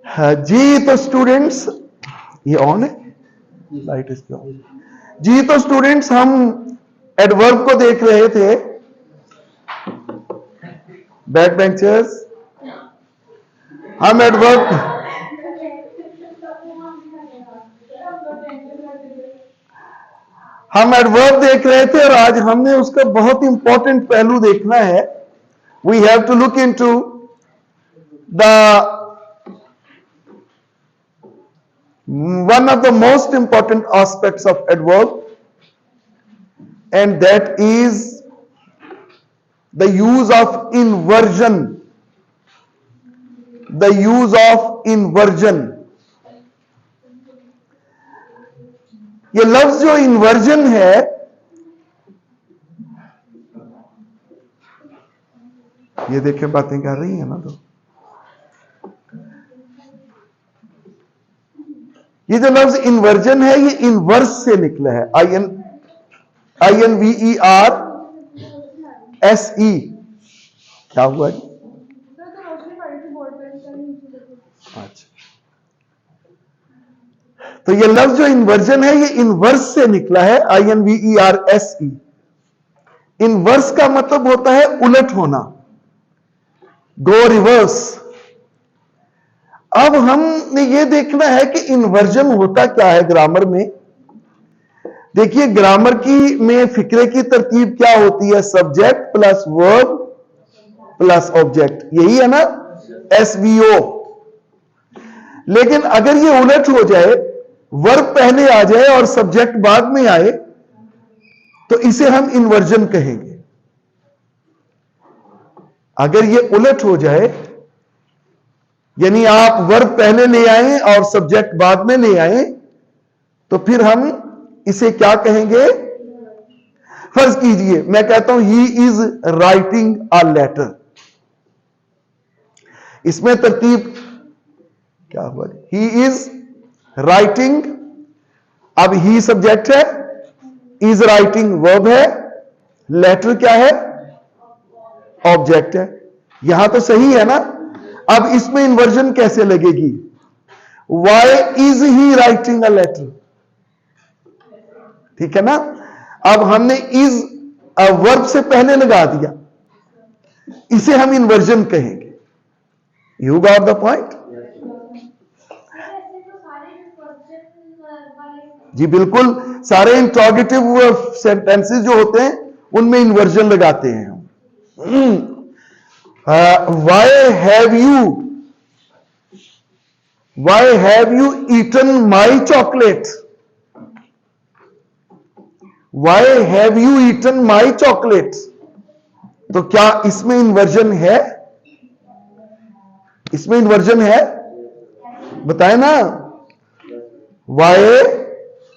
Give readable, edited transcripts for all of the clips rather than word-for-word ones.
हाँ जी। तो स्टूडेंट्स, ये ऑन है, लाइट इसकी ऑन। जी तो स्टूडेंट्स, हम एडवर्ब को देख रहे थे। बैक बेंचर्स, हम एडवर्ब देख रहे थे और आज हमने उसका बहुत इंपॉर्टेंट पहलू देखना है। We have to look into the one of the most important aspects of adverb, and that is the use of inversion. The use of inversion. ये लफ्ज जो इन्वर्जन है, ये देखें बातें कर रही है ना, तो ये जो लफ्ज इन्वर्जन है ये इनवर्स से निकला है। INVERSE। क्या हुआ जी? अच्छा, तो ये लफ्ज जो इन्वर्जन है ये इनवर्स से निकला है। INVERSE। इनवर्स का मतलब होता है उलट होना, गो रिवर्स। अब हमने ये देखना है कि इन्वर्जन होता क्या है ग्रामर में। देखिए, ग्रामर की में फिक्रे की तरतीब क्या होती है? Subject plus verb plus object, यही है ना, SVO। लेकिन अगर ये उलट हो जाए, वर्ब पहले आ जाए और सब्जेक्ट बाद में आए, तो इसे हम इन्वर्जन कहेंगे। अगर ये उलट हो जाए, यानी आप वर्ब पहले ले आए और सब्जेक्ट बाद में ले आए, तो फिर हम इसे क्या कहेंगे? फर्ज कीजिए मैं कहता हूं he is writing a letter. इसमें तरतीब क्या हुआ? He is writing. अब ही सब्जेक्ट है, इज राइटिंग वर्ब है, लेटर क्या है? ऑब्जेक्ट है। यहां तो सही है ना। अब इसमें इन्वर्जन कैसे लगेगी? Why is he writing a letter, ठीक है ना। अब हमने इज वर्ब से पहले लगा दिया, इसे हम इन्वर्जन कहेंगे। You got the point? जी बिल्कुल, सारे इंट्रोगेटिव सेंटेंसेस जो होते हैं उनमें इन्वर्जन लगाते हैं हम। Why have you eaten my chocolate? Why have you eaten my chocolate? तो क्या इसमें इन्वर्जन है? इसमें इन्वर्जन है, बताए ना। Why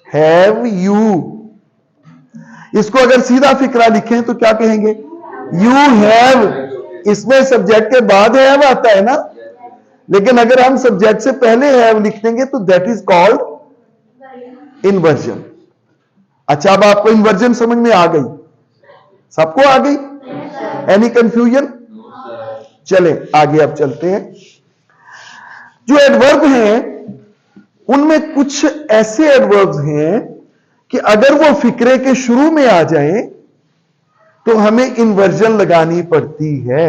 have you, इसको अगर सीधा फिक्रा लिखें तो क्या कहेंगे? You have। इसमें सब्जेक्ट के बाद हैव आता है ना, लेकिन अगर हम सब्जेक्ट से पहले हैव लिख देंगे तो दैट इज कॉल्ड इन्वर्जन। अच्छा, अब आपको इन्वर्जन समझ में आ गई? सबको आ गई? Any confusion? चले आगे अब चलते हैं। जो एडवर्ब हैं उनमें कुछ ऐसे एडवर्ब्स हैं कि अगर वो फिक्रे के शुरू में आ जाए तो हमें इन्वर्जन लगानी पड़ती है।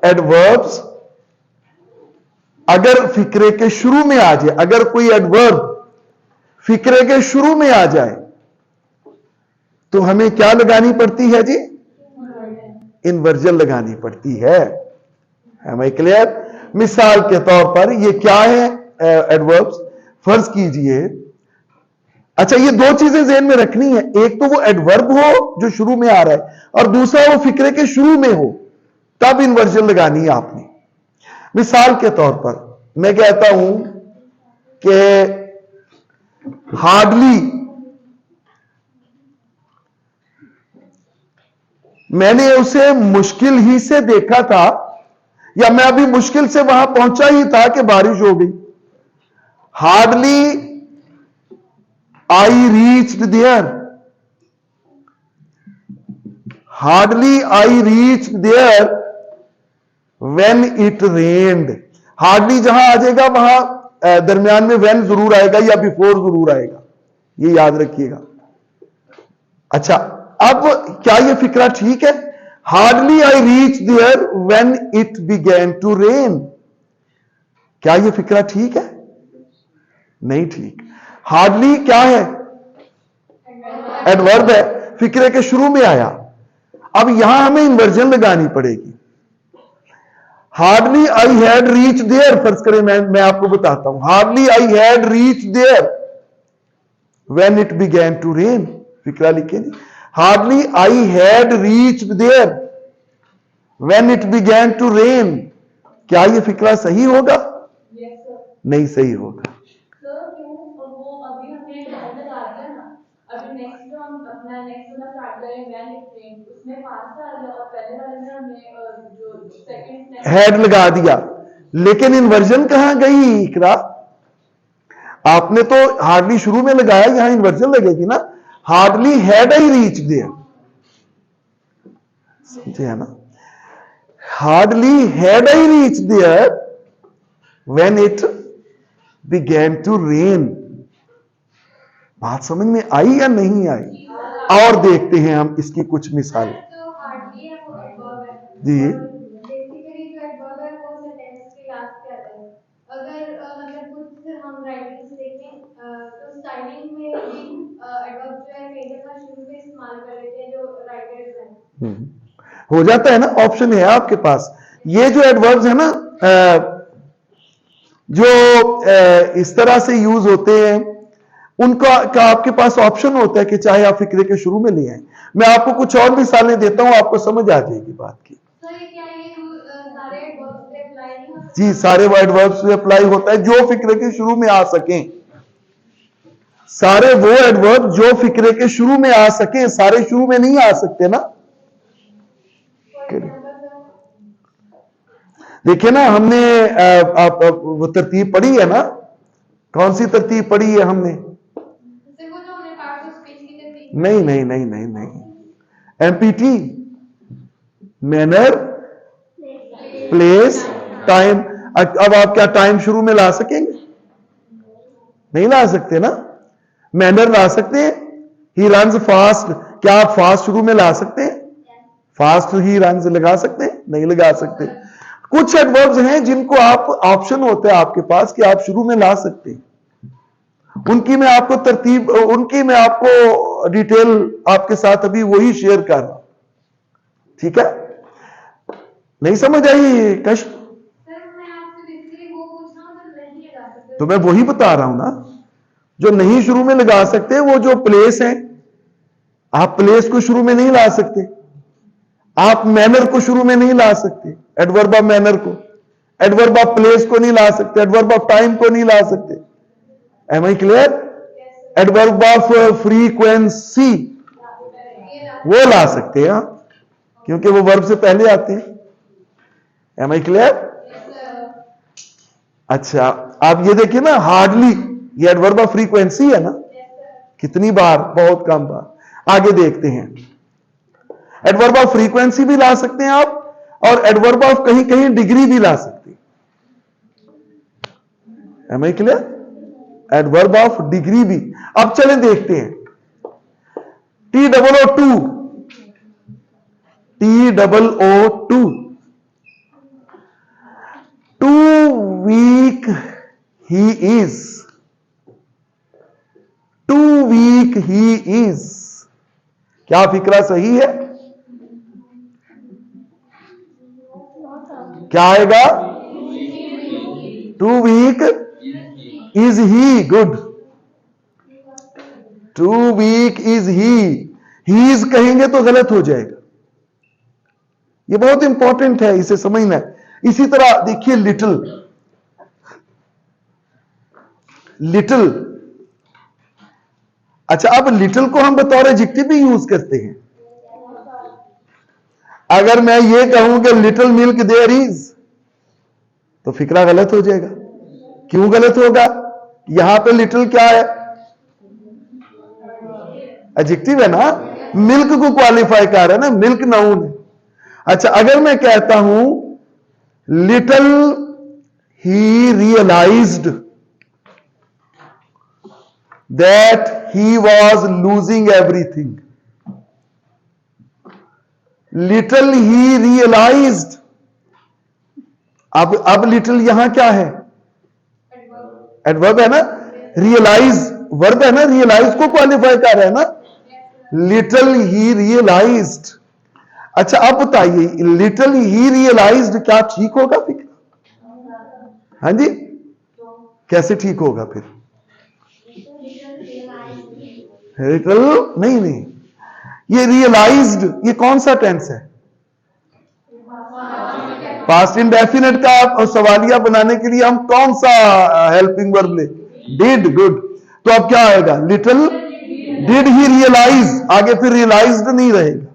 एडवर्ब्स अगर फिक्रे के शुरू में आ जाए, अगर कोई एडवर्ब फिक्रे के शुरू में आ जाए तो हमें क्या लगानी पड़ती है जी? इन्वर्जन लगानी पड़ती है। हमें क्लियर? मिसाल के तौर पर ये क्या है एडवर्ब्स? फर्ज कीजिए, अच्छा ये दो चीजें ज़हन में रखनी है, एक तो वो एडवर्ब हो जो शुरू में आ रहा है और दूसरा वो फिक्रे के शुरू में हो, तब इन्वर्जन लगानी है आपने। मिसाल के तौर पर मैं कहता हूं कि हार्डली, मैंने उसे मुश्किल ही से देखा था, या मैं अभी मुश्किल से वहां पहुंचा ही था कि बारिश हो गई। Hardly I reached there. Hardly I reached there when it rained. Hardly जहां आ जाएगा वहां दरमियान में व्हेन जरूर आएगा या बिफोर जरूर आएगा, ये याद रखिएगा। अच्छा, अब क्या ये फिक्रा ठीक है? Hardly I reach there when it began to rain, क्या ये फिक्रा ठीक है? नहीं ठीक। हार्डली क्या है? एडवर्ब है, फिक्रे के शुरू में आया। अब यहां हमें इन्वर्जन लगानी पड़ेगी। Hardly I had reach there, फर्ज करें मैं आपको बताता हूं, hardly I had reach there when it began to rain, फिक्रा लिखे नहीं, hardly I had reach there when it began to rain, क्या यह फिक्रा सही होगा? नहीं सही होगा। हेड लगा दिया, लेकिन इन्वर्जन कहां गई इकरा? आपने तो हार्डली शुरू में लगाया, यहां इन्वर्जन लगेगी ना। Hardly had I reach there, समझे है ना? Hardly had I reach there when it began to rain. बात समझ में आई या नहीं आई? और देखते हैं हम इसकी कुछ मिसालें। जी, अगर मतलब कुछ हम राइटिंग्स देखें तो स्टाइलिंग में भी एडवर्ब जो है कई दफा शुरू में इस्तेमाल कर लेते हैं जो राइटर्स हैं। हो जाता है ना, ऑप्शन है आपके पास। ये जो एडवर्ब्स है ना जो इस तरह से यूज होते हैं, उनका का आपके पास ऑप्शन होता है कि चाहे आप फिक्रे के शुरू में ले आए। मैं आपको कुछ और मिसालें देता हूं, आपको समझ आ जाएगी बात की। जी, सारे एडवर्ब्स पे अप्लाई होता है जो फिक्रे के शुरू में आ सकें। सारे वो एडवर्ब जो फिक्रे के शुरू में आ सके, सारे शुरू में नहीं आ सकते ना। देखिए ना, हमने वो तरतीब पढ़ी है ना, कौन सी तरतीब पढ़ी है हमने? नहीं नहीं नहीं नहीं नहीं, एमपीटी, मैनर, प्लेस, टाइम। अब आप क्या टाइम शुरू में ला सकेंगे? नहीं ला सकते ना। मैनर ला सकते हैं, ही रन्स फास्ट, क्या आप फास्ट शुरू में ला सकते हैं? फास्ट ही रन्स लगा सकते हैं? नहीं लगा सकते। कुछ एडवर्ब्स हैं जिनको आप ऑप्शन होता है आपके पास कि आप शुरू में ला सकते हैं, उनकी मैं आपको तरतीब, उनकी मैं आपको डिटेल आपके साथ अभी वही शेयर कर रहा हूं, ठीक है? नहीं समझ आई कष्ट? तो मैं वही बता रहा हूं ना, जो नहीं शुरू में लगा सकते, वो जो प्लेस है, आप प्लेस को शुरू में नहीं ला सकते, आप मैनर को शुरू में नहीं ला सकते, एडवर्ब ऑफ मैनर को, एडवर्ब ऑफ प्लेस को नहीं ला सकते, एडवर्ब ऑफ टाइम को नहीं ला सकते। Am I clear? Adverb of frequency वो ला सकते हैं, क्योंकि वो वर्ब से पहले आते हैं। Am I clear? अच्छा, आप ये देखिए ना, हार्डली ये एडवर्ब ऑफ फ्रीक्वेंसी है ना, कितनी बार? बहुत कम बार। आगे देखते हैं, एडवर्ब ऑफ फ्रीक्वेंसी भी ला सकते हैं आप, और एडवर्ब ऑफ कहीं कहीं डिग्री भी ला सकते हैं। Am I clear? Adverb of degree भी। अब चलें देखते हैं, TOO2, TOO2, too weak he is, too weak he is, क्या फिक्रा सही है? क्या आएगा? Too weak is he, good, too weak is he is कहेंगे तो गलत हो जाएगा। ये बहुत इंपॉर्टेंट है, इसे समझना है। इसी तरह देखिए, लिटिल, लिटिल, अच्छा, अब लिटिल को हम बतौर एडजेक्टिव भी यूज करते हैं। अगर मैं ये कहूं कि लिटिल मिल्क देयर इज, तो फिक्रा गलत हो जाएगा। क्यों गलत होगा? यहां पे लिटिल क्या है? एडजेक्टिव है ना, मिल्क को क्वालिफाई कर रहा है ना, मिल्क नाउन है। अच्छा, अगर मैं कहता हूं little he realized that he was losing everything. Little he realized. अब लिटिल यहां क्या है? एडवर्ब है ना. रियलाइज वर्ब है ना, रियलाइज को क्वालिफाई कर रहा है ना. Little he realised. अच्छा अब बताइए, लिटिल ही रियलाइज्ड क्या ठीक होगा फिर? हाँ जी, कैसे ठीक होगा फिर? लिटिल नहीं, ये रियलाइज्ड ये कौन सा टेंस है? पास्ट इंडेफिनिट का सवालिया बनाने के लिए हम कौन सा हेल्पिंग वर्ब ले? डिड. गुड. तो अब क्या आएगा? Little did he realise. आगे फिर रियलाइज्ड नहीं रहेगा.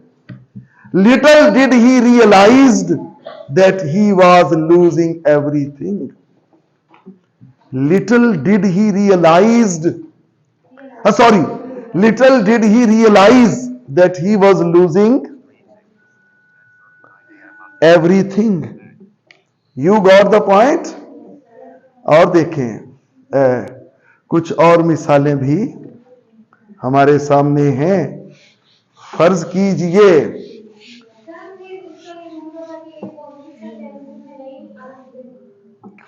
Little did he realised that he was losing everything. Little did he realised, sorry, little did he realise that he was losing everything. You got the point. और देखें कुछ और मिसालें भी हमारे सामने हैं. फर्ज कीजिए,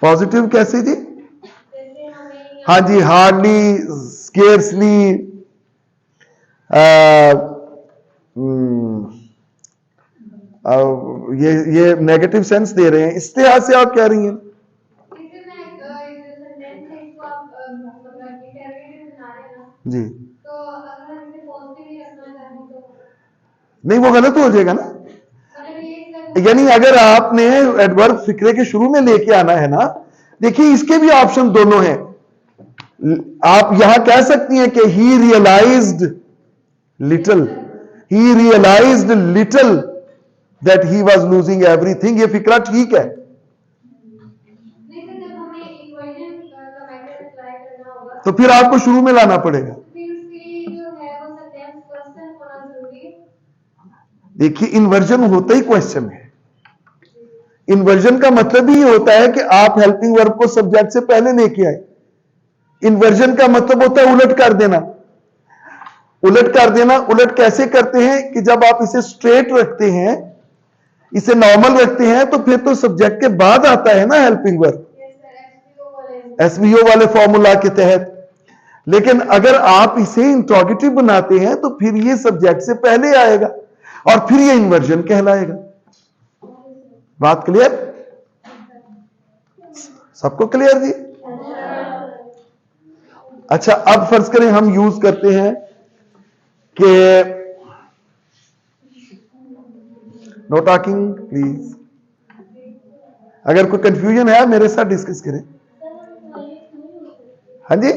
पॉजिटिव कैसे जी? हाँ जी, हार्डली, स्केर्सली, ये नेगेटिव सेंस दे रहे हैं. इस लिहाज से आप कह रही हैं जी, तो अगर हम इसे पॉजिटिव ही रखना चाहें तो नहीं वो गलत हो जाएगा ना. यानी अगर आपने एडवर्ब फिक्रे के शुरू में लेके आना है ना, देखिए इसके भी ऑप्शन दोनों हैं. आप यहां कह सकती हैं कि he realised little, he realised little that he was losing everything. ये फिक्रा ठीक है. नहीं तो जब हमें इक्वेशन का मेथड अप्लाई करना होगा तो फिर आपको शुरू में लाना पड़ेगा. फिर उसके लिए जो है वो सेंटेंस क्वेश्चन होना जरूरी है. देखिए इन्वर्जन होता ही क्वेश्चन है. इन्वर्जन का मतलब ही होता है कि आप हेल्पिंग वर्ब को सब्जेक्ट से पहले लेके आए. इन्वर्जन का मतलब होता है उलट कर देना. उलट कर देना. उलट कैसे करते हैं कि जब आप इसे स्ट्रेट रखते हैं, इसे नॉर्मल रखते हैं, तो फिर तो सब्जेक्ट के बाद आता है ना हेल्पिंग वर्ब, एसवीओ वाले फॉर्मूला के तहत. लेकिन अगर आप इसे इंट्रोगेटिव बनाते हैं तो फिर ये सब्जेक्ट से पहले आएगा और फिर ये इन्वर्जन कहलाएगा. बात क्लियर? सबको क्लियर जी? अच्छा अब फर्ज करें हम यूज करते हैं कि नो टॉकिंग प्लीज. अगर कोई कंफ्यूजन है मेरे साथ डिस्कस करें. हाँ जी,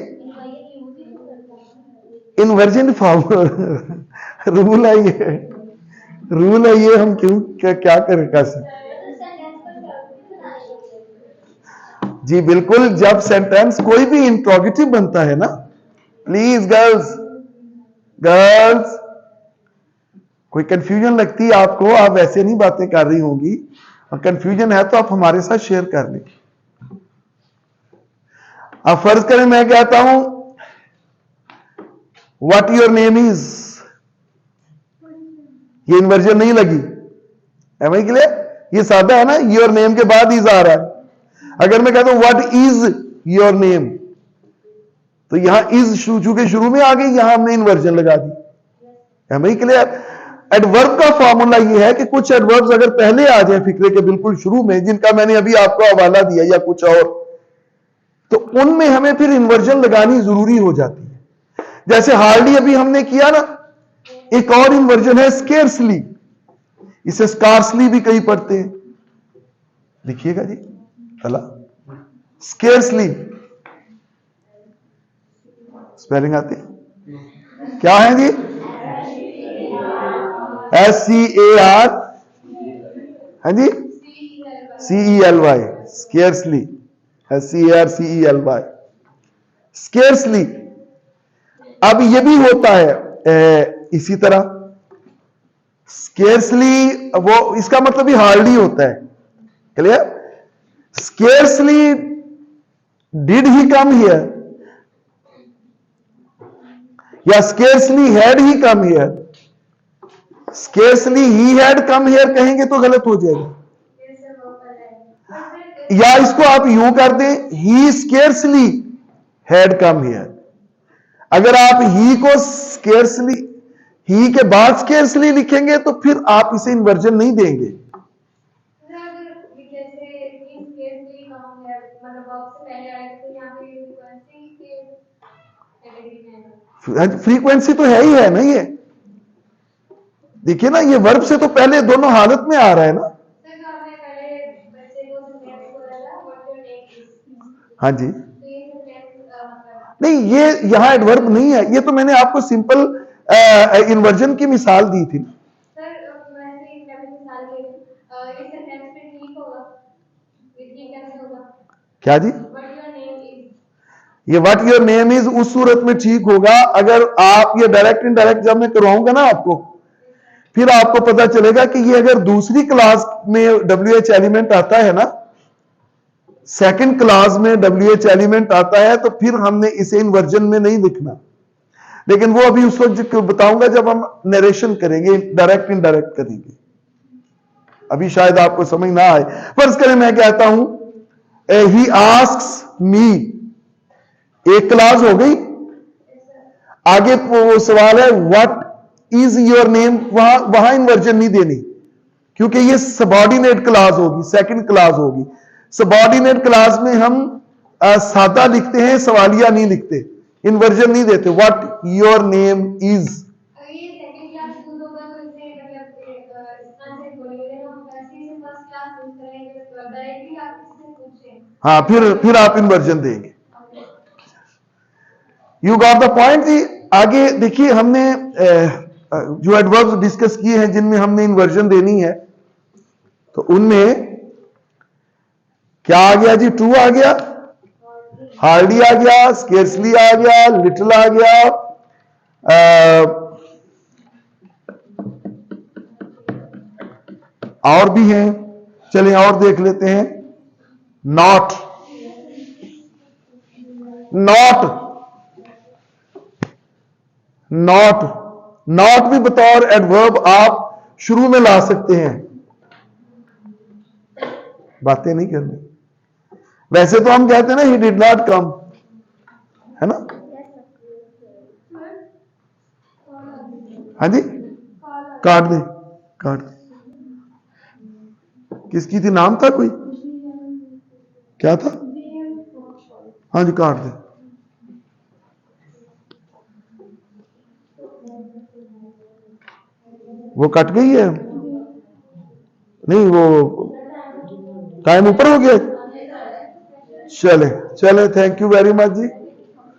इन्वर्जन फॉर्म रूल है ये, रूल है ये. हम क्यों क्या करें कैसे? जी बिल्कुल. जब सेंटेंस कोई भी इंट्रोगेटिव बनता है ना, प्लीज गर्ल्स कोई कंफ्यूजन लगती है आपको, आप ऐसे नहीं बातें कर रही होंगी, और कंफ्यूजन है तो आप हमारे साथ शेयर कर लें. अब फर्ज करें मैं कहता हूं व्हाट योर नेम इज. ये इन्वर्जन नहीं लगी है भाई क्लियर? ये सादा है ना, योर नेम के बाद इज आ रहा है. अगर मैं कहता हूं व्हाट इज योर नेम, तो यहां इज चूंकि शुरू में आ गई, यहां हमने इन्वर्जन लगा दी. है भाई क्लियर? एडवर्ब का फॉर्मूला यह है कि कुछ एडवर्ब्स अगर पहले आ जाए फिक्रे के बिल्कुल शुरू में, जिनका मैंने अभी आपको हवाला दिया या कुछ और, तो उनमें हमें फिर इन्वर्जन लगानी जरूरी हो जाती है. जैसे हार्डली अभी हमने किया ना. एक और इन्वर्जन है स्केर्सली. इसे स्कार्सली भी कई पढ़ते हैं. लिखिएगा जी चला. स्केर्सली स्पेलिंग आती क्या है जी? SCAR, हाँ जी, CELY. Scarcely, SCARCELY, scarcely. अब ये भी होता है इसी तरह. स्केर्सली वो इसका मतलब ही हार्डली होता है. Clear? Scarcely did he come here या scarcely had he come here? Scarcely he had come here कहेंगे तो गलत हो जाएगा, फिर से वो कर रहे हैं। या इसको आप यूं कर दें, ही स्केर्सली हैड कम हियर। अगर आप ही को स्केर्सली, ही के बाद स्केर्सली लिखेंगे तो फिर आप इसे इन्वर्जन नहीं देंगे। जैसे इस केस में काम है, मतलब वर्ब से पहले आए तो यहाँ पे फ्रीक्वेंसी के कैटेगरी में है। फ्रीक्वेंसी तो है ही है ना, ये देखिए ना, ये वर्ब से तो पहले दोनों हालत में आ रहा है ना। सर जो आपने पहले बच्चे को सेंटेंस बोला था, व्हाट योर नेम इज, हाँ जी, तो ये सेंटेंस मतलब नहीं ये यहां एडवर्ब नहीं है, ये तो मैंने आपको सिंपल इन्वर्जन की मिसाल दी थी। सर वैसे ही मैं मिसाल ले इस सेंटेंस में ठीक होगा, ये कैसे होगा? क्या जी? व्हाट योर नेम इज, ये व्हाट योर नेम इज उस सूरत में ठीक होगा अगर आप ये डायरेक्ट इनडायरेक्ट जब मैं करवाऊंगा ना आपको, फिर आपको पता चलेगा कि ये अगर दूसरी क्लास में WH एलिमेंट आता है ना, सेकंड क्लास में WH एलिमेंट आता है, तो फिर हमने इसे इन्वर्जन में नहीं लिखना। लेकिन वो अभी उस वक्त बताऊंगा जब हम नरेशन करेंगे, डायरेक्ट इनडायरेक्ट करेंगे, अभी शायद आपको समझ ना आए। फर्ज करें मैं कहता हूं ही आस्क्स मी, एक क्लास हो गई, आगे वो सवाल है व्हाट इज योर नेम, वहां इन्वर्जन नहीं देनी, क्योंकि ये सबऑर्डिनेट क्लास होगी, सेकंड क्लास होगी। सबऑर्डिनेट क्लास में हम सादा लिखते हैं, सवालिया नहीं लिखते, इन्वर्जन नहीं देते। व्हाट योर नेम इज, अगर ये सेकंड क्लास यूज होगा तो इसे मतलब इतना से बोलेंगे हम ऐसे ही फर्स्ट क्लास यूज करेंगे, तो डायरेक्टली आप इससे पूछें। हाँ फिर आप इन्वर्जन देंगे। यू गॉट द पॉइंट जी। आगे देखिए, हमने जो एडवर्ब्स डिस्कस किए हैं जिनमें हमने इन्वर्जन देनी है, तो उनमें क्या आ गया जी? टू आ गया, हार्डली आ गया, स्केर्सली आ गया, लिटिल आ गया, और भी हैं, चलिए और देख लेते हैं। नॉट, नॉट, नॉट, नॉट भी बतौर एडवर्ब आप शुरू में ला सकते हैं, बातें नहीं करनी। वैसे तो हम कहते हैं ना ही डिड नॉट कम, है ना? हाँ जी, काट दे, काट दे। किसकी थी, नाम था कोई, क्या था? हाँ जी, काट दे। वो कट गई है, नहीं वो टाइम ऊपर हो गया। चले चले, thank you very much ji.